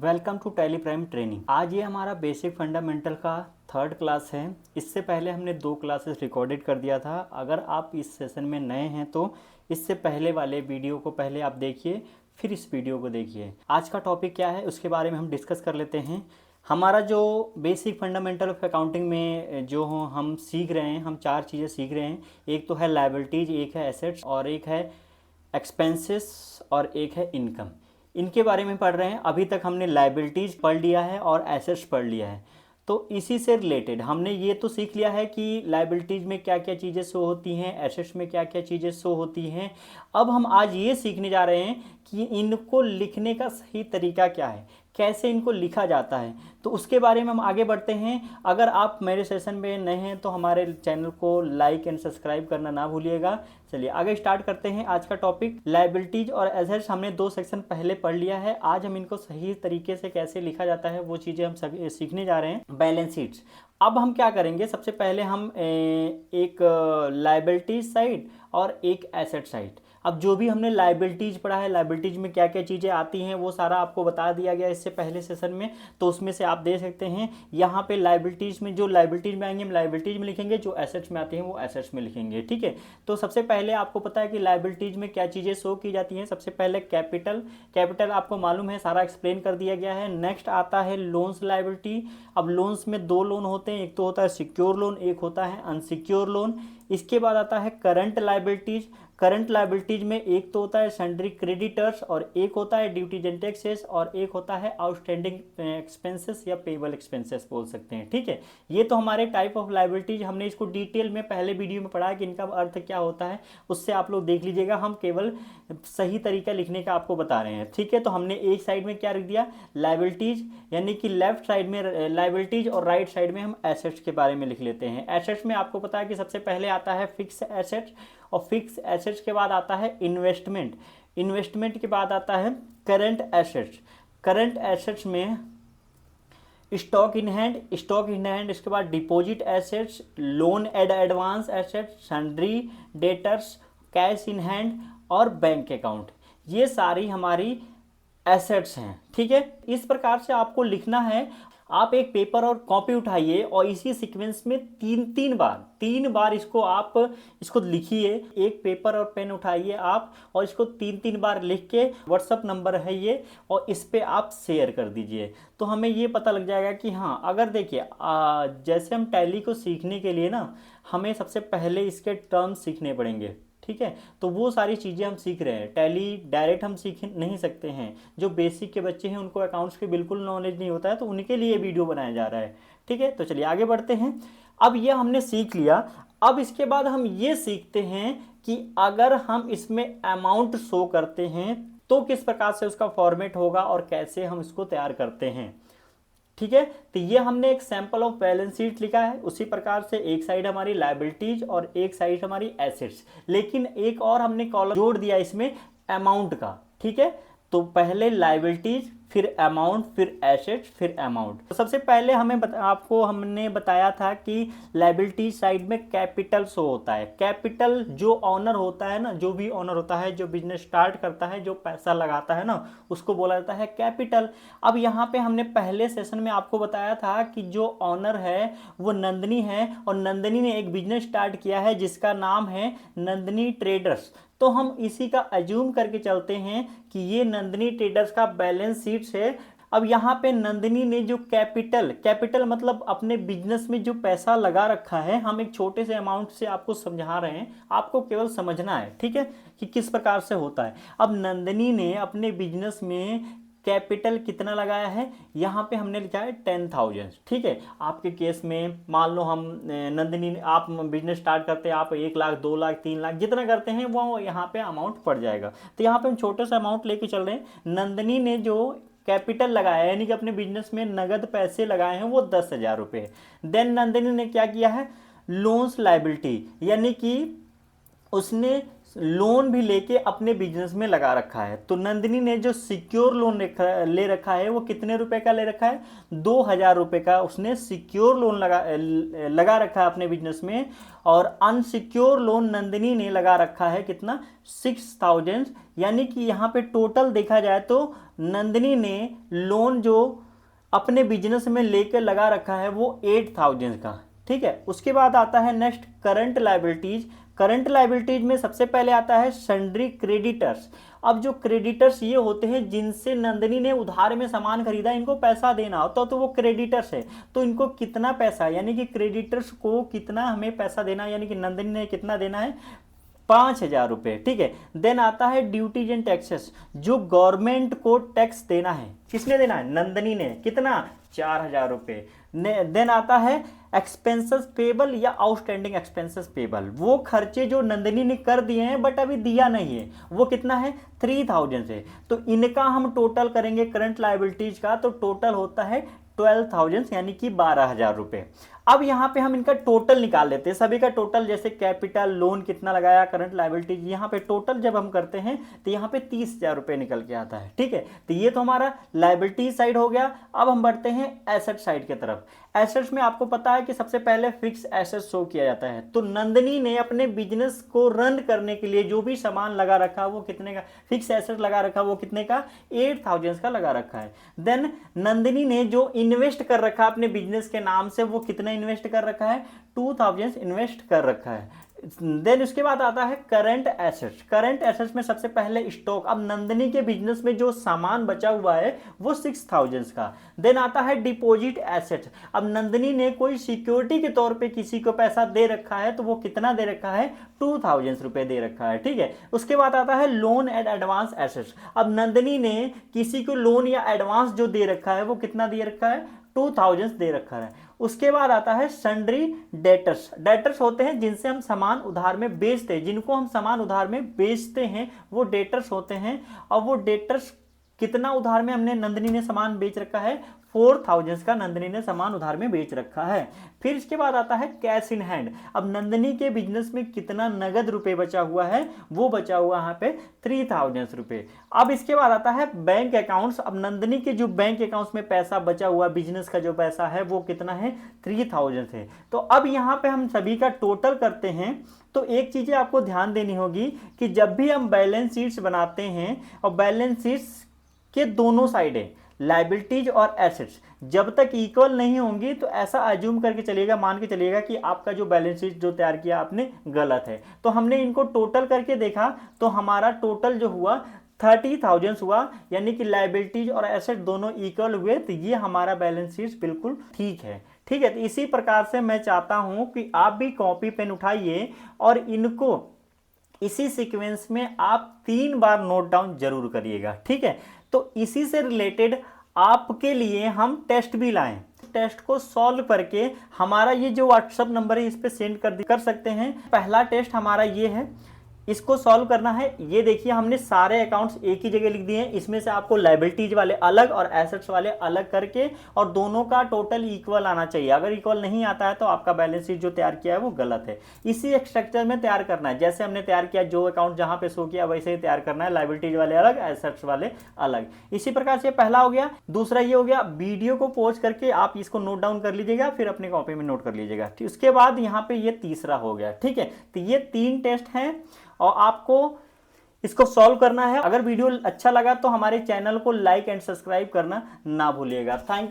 Welcome to Tally Prime training. आज ये हमारा बेसिक फंडामेंटल का थर्ड क्लास है। इससे पहले हमने 2 क्लासेस रिकॉर्डेड कर दिया था। अगर आप इस सेशन में नए हैं तो इससे पहले वाले वीडियो को पहले आप देखिए, फिर इस वीडियो को देखिए। आज का टॉपिक क्या है उसके बारे में हम डिस्कस कर लेते हैं। हमारा जो बेसिक फंडामेंटल ऑफ अकाउंटिंग में जो हम सीख रहे हैं, हम 4 चीज़ें सीख रहे हैं। एक तो है लायबिलिटीज, एक है एसेट्स, और एक है एक्सपेंसेस, और एक है इनकम। इनके बारे में पढ़ रहे हैं। अभी तक हमने लायबिलिटीज पढ़ लिया है और एसेट्स पढ़ लिया है। तो इसी से रिलेटेड हमने ये तो सीख लिया है कि लायबिलिटीज में क्या क्या चीज़ें शो होती हैं, एसेट्स में क्या क्या चीज़ें शो होती हैं। अब हम आज ये सीखने जा रहे हैं कि इनको लिखने का सही तरीका क्या है, कैसे इनको लिखा जाता है। तो उसके बारे में हम आगे बढ़ते हैं। अगर आप मेरे सेशन में नए हैं तो हमारे चैनल को लाइक एंड सब्सक्राइब करना ना भूलिएगा। चलिए आगे स्टार्ट करते हैं। आज का टॉपिक लायबिलिटीज और एसेट्स हमने 2 सेक्शन पहले पढ़ लिया है। आज हम इनको सही तरीके से कैसे लिखा जाता है वो चीज़ें हम सभी सीखने जा रहे हैं। Balance sheets. अब हम क्या करेंगे, सबसे पहले हम एक लायबिलिटीज साइड और एक एसेट साइड। अब जो भी हमने लायबिलिटीज पढ़ा है, लायबिलिटीज में क्या क्या चीज़ें आती हैं वो सारा आपको बता दिया गया इससे पहले सेशन में। तो उसमें से आप देख सकते हैं यहाँ पे लायबिलिटीज में जो लायबिलिटीज में आएंगे हम लायबिलिटीज में लिखेंगे, जो एसेट्स में आते हैं वो एसेट्स में लिखेंगे। ठीक है। तो सबसे पहले आपको पता है कि लायबिलिटीज में क्या चीज़ें शो की जाती हैं। सबसे पहले कैपिटल। कैपिटल आपको मालूम है, सारा एक्सप्लेन कर दिया गया है। नेक्स्ट आता है लोन्स लायबिलिटी। अब लोन्स में 2 लोन होते हैं, एक तो होता है सिक्योर लोन, एक होता है अनसिक्योर लोन। इसके बाद आता है करंट लायबिलिटीज। करंट लायबिलिटीज में एक तो होता है सन्ड्री क्रेडिटर्स, और एक होता है ड्यूटीज एंड टैक्सेस, और एक होता है आउटस्टैंडिंग एक्सपेंसेस या पेबल एक्सपेंसेस बोल सकते हैं। ठीक है। ये तो हमारे टाइप ऑफ लायबिलिटीज, हमने इसको डिटेल में पहले वीडियो में पढ़ा है कि इनका अर्थ क्या होता है। उससे आप लोग देख लीजिएगा, हम केवल सही तरीका लिखने का आपको बता रहे हैं। ठीक है। तो हमने एक साइड में क्या लिख दिया, लायबिलिटीज, यानी कि लेफ्ट साइड में लायबिलिटीज और राइट साइड में हम एसेट्स के बारे में लिख लेते हैं। एसेट्स में आपको पता है कि सबसे पहले आता है फिक्स एसेट्स, और फिक्स एसेट्स के बाद आता है इन्वेस्टमेंट। इन्वेस्टमेंट के बाद आता है करंट एसेट्स। करंट एसेट्स में stock in hand, stock in hand, इसके बाद deposit assets, loan and advance assets, sundry debtors, cash in hand और बैंक अकाउंट। ये सारी हमारी एसेट्स हैं। ठीक है। इस प्रकार से आपको लिखना है। आप एक पेपर और कॉपी उठाइए और इसी सीक्वेंस में तीन बार इसको लिखिए। एक पेपर और पेन उठाइए आप और इसको 3 बार लिख के, व्हाट्सअप नंबर है ये, और इस पे आप शेयर कर दीजिए। तो हमें ये पता लग जाएगा कि हाँ, अगर देखिए जैसे हम टैली को सीखने के लिए ना, हमें सबसे पहले इसके टर्म्स सीखने पड़ेंगे। ठीक है। तो वो सारी चीज़ें हम सीख रहे हैं। टैली डायरेक्ट हम सीख नहीं सकते हैं। जो बेसिक के बच्चे हैं उनको अकाउंट्स की बिल्कुल नॉलेज नहीं होता है, तो उनके लिए वीडियो बनाया जा रहा है। ठीक है। तो चलिए आगे बढ़ते हैं। अब ये हमने सीख लिया। अब इसके बाद हम ये सीखते हैं कि अगर हम इसमें अमाउंट शो करते हैं तो किस प्रकार से उसका फॉर्मेट होगा और कैसे हम इसको तैयार करते हैं। ठीक है। तो ये हमने एक सैंपल ऑफ बैलेंस शीट लिखा है। उसी प्रकार से एक साइड हमारी लायबिलिटीज और एक साइड हमारी एसेट्स, लेकिन एक और हमने कॉलम जोड़ दिया इसमें अमाउंट का। ठीक है। तो पहले लायबिलिटीज, फिर अमाउंट, फिर एसेट्स, फिर अमाउंट। तो सबसे पहले आपको हमने बताया था कि लायबिलिटी साइड में कैपिटल शो होता है। कैपिटल जो ऑनर होता है ना, जो भी ऑनर होता है, जो बिजनेस स्टार्ट करता है, जो पैसा लगाता है ना, उसको बोला जाता है कैपिटल। अब यहाँ पे हमने पहले सेशन में आपको बताया था कि जो ऑनर है वो नंदिनी है, और नंदिनी ने एक बिजनेस स्टार्ट किया है जिसका नाम है नंदिनी ट्रेडर्स। तो हम इसी का अज्यूम करके चलते हैं कि ये नंदिनी ट्रेडर्स का बैलेंस शीट है। अब यहाँ पे नंदिनी ने जो कैपिटल मतलब अपने बिजनेस में जो पैसा लगा रखा है, हम एक छोटे से अमाउंट से आपको समझा रहे हैं, आपको केवल समझना है। ठीक है, कि किस प्रकार से होता है। अब नंदिनी ने अपने बिजनेस में कैपिटल कितना लगाया है, यहाँ पे हमने लिखा है 10,000। ठीक है। आपके केस में मान लो हम नंदिनी, आप बिजनेस स्टार्ट करते हैं, आप 1 लाख 2 लाख 3 लाख जितना करते हैं वो यहाँ पे अमाउंट पड़ जाएगा। तो यहाँ पे हम छोटे सा अमाउंट लेके चल रहे हैं। नंदिनी ने जो कैपिटल लगाया यानी कि अपने बिजनेस में नगद पैसे लगाए हैं वो 10,000 रुपये। देन नंदिनी ने क्या किया है, लोन्स लायबिलिटी, यानी कि उसने लोन भी लेके अपने बिजनेस में लगा रखा है। तो नंदिनी ने जो सिक्योर लोन ले रखा है वो कितने रुपए का ले रखा है, 2,000 रुपये का उसने सिक्योर लोन लगा रखा है अपने बिजनेस में। और अनसिक्योर लोन नंदिनी ने लगा रखा है कितना, 6,000। यानी कि यहाँ पे टोटल देखा जाए तो नंदिनी ने लोन जो अपने बिजनेस में लेकर लगा रखा है वो 8,000 का, ठीक है। उसके बाद आता है next current liabilities. Current liabilities में सबसे पहले आता है सन्ड्री क्रेडिटर्स। अब जो क्रेडिटर्स ये होते हैं जिनसे नंदिनी ने उधार में सामान खरीदा, इनको पैसा देना होता तो वो क्रेडिटर्स है। तो इनको कितना पैसा, यानी कि क्रेडिटर्स को कितना हमें पैसा देना, यानी कि नंदिनी ने कितना देना है, 5,000 रुपये, ठीक है। देन आता है ड्यूटीज एंड टैक्सेस, जो गवर्नमेंट को टैक्स देना है, किसने देना है, नंदिनी ने, कितना, 4,000 रुपये। देन आता है एक्सपेंसेस पेबल या आउटस्टैंडिंग एक्सपेंसेस पेबल, वो खर्चे जो नंदिनी ने कर दिए हैं बट अभी दिया नहीं है, वो कितना है, 3,000 से। तो इनका हम टोटल करेंगे करंट लायबिलिटीज का, तो टोटल होता है 12,000 यानी कि 12,000 रुपये। अब यहाँ पे हम इनका टोटल निकाल लेते हैं, सभी का टोटल, जैसे कैपिटल, लोन कितना लगाया, करंट लायबिलिटीज, यहाँ पे टोटल जब हम करते हैं तो यहाँ पे 30,000 रुपये निकल के आता है, ठीक है। तो ये तो हमारा लायबिलिटी साइड हो गया। अब हम बढ़ते हैं एसेट साइड की तरफ। एसेट्स में आपको पता है कि सबसे पहले फिक्स एसेट शो किया जाता है। तो नंदिनी ने अपने बिजनेस को रन करने के लिए जो भी सामान लगा रखा वो कितने का, फिक्स एसेट लगा रखा वो कितने का, 8,000 का लगा रखा है। देन नंदिनी ने जो इन्वेस्ट कर रखा अपने बिजनेस के नाम से, वो कितना इन्वेस्ट कर रखा है, 2,000 इन्वेस्ट कर रखा है। देन उसके बाद आता है करंट एसेट्स। करंट एसेट्स में सबसे पहले स्टॉक, अब नंदिनी के बिजनेस में जो सामान बचा हुआ है वो 6,000 का। देन आता है डिपॉजिट एसेट्स, अब नंदिनी ने कोई सिक्योरिटी के तौर पे किसी को पैसा दे रखा है, तो वो कितना दे रखा है, 2,000 रुपये दे रखा है, ठीक है। उसके बाद आता है लोन एंड एडवांस एसेट्स, अब नंदिनी ने किसी को लोन या एडवांस जो दे रखा है वो कितना दे रखा है, 2,000 दे रखा है। उसके बाद आता है सन्ड्री डेटर्स। डेटर्स होते हैं जिनसे हम सामान उधार में बेचते हैं, जिनको हम सामान उधार में बेचते हैं वो डेटर्स होते हैं। और वो डेटर्स कितना उधार में हमने, नंदिनी ने सामान बेच रखा है, 4,000 का नंदिनी ने सामान उधार में बेच रखा है। फिर इसके बाद आता है कैश इन हैंड, अब नंदिनी के बिजनेस में कितना नगद रुपए बचा हुआ है, वो बचा हुआ यहाँ पे 3,000 रुपये। अब इसके बाद आता है बैंक अकाउंट्स, अब नंदिनी के जो बैंक अकाउंट्स में पैसा बचा हुआ, बिजनेस का जो पैसा है वो कितना है, 3,000 है। तो अब यहाँ पे हम सभी का टोटल करते हैं। तो एक चीज़ें आपको ध्यान देनी होगी कि जब भी हम बैलेंस शीट्स बनाते हैं और बैलेंस शीट्स के दोनों साइडें, लायबिलिटीज और एसेट्स जब तक इक्वल नहीं होंगी तो ऐसा अज्यूम करके चलिएगा, मान के चलिएगा कि आपका जो बैलेंस शीट जो तैयार किया आपने गलत है। तो हमने इनको टोटल करके देखा तो हमारा टोटल जो हुआ 30,000 हुआ, यानी कि लायबिलिटीज और एसेट दोनों इक्वल हुए। तो ये हमारा बैलेंस शीट बिल्कुल ठीक है, ठीक है। तो इसी प्रकार से मैं चाहता हूं कि आप भी कॉपी पेन उठाइए और इनको इसी सीक्वेंस में आप 3 बार नोट डाउन जरूर करिएगा, ठीक है। तो इसी से रिलेटेड आपके लिए हम टेस्ट भी लाएं, टेस्ट को सॉल्व करके हमारा ये जो व्हाट्सएप नंबर है इस पे सेंड कर सकते हैं। पहला टेस्ट हमारा ये है, इसको सॉल्व करना है। ये देखिए हमने सारे अकाउंट्स एक ही जगह लिख दिए हैं, इसमें से आपको लायबिलिटीज वाले अलग और एसेट्स वाले अलग करके और दोनों का टोटल इक्वल आना चाहिए। अगर इक्वल नहीं आता है तो आपका बैलेंस शीट जो तैयार किया है वो गलत है। इसी स्ट्रक्चर में तैयार करना है, जैसे हमने तैयार किया, जो अकाउंट जहां पे शो किया वैसे ही तैयार करना है, लायबिलिटीज वाले अलग, एसेट्स वाले अलग। इसी प्रकार से पहला हो गया। दूसरा ये हो गया, वीडियो को पॉज करके आप इसको नोट डाउन कर लीजिएगा, फिर अपने कॉपी में नोट कर लीजिएगा। उसके बाद यहाँ पे ये तीसरा हो गया, ठीक है। तो ये 3 टेस्ट हैं और आपको इसको सॉल्व करना है। अगर वीडियो अच्छा लगा तो हमारे चैनल को लाइक एंड सब्सक्राइब करना ना भूलिएगा। थैंक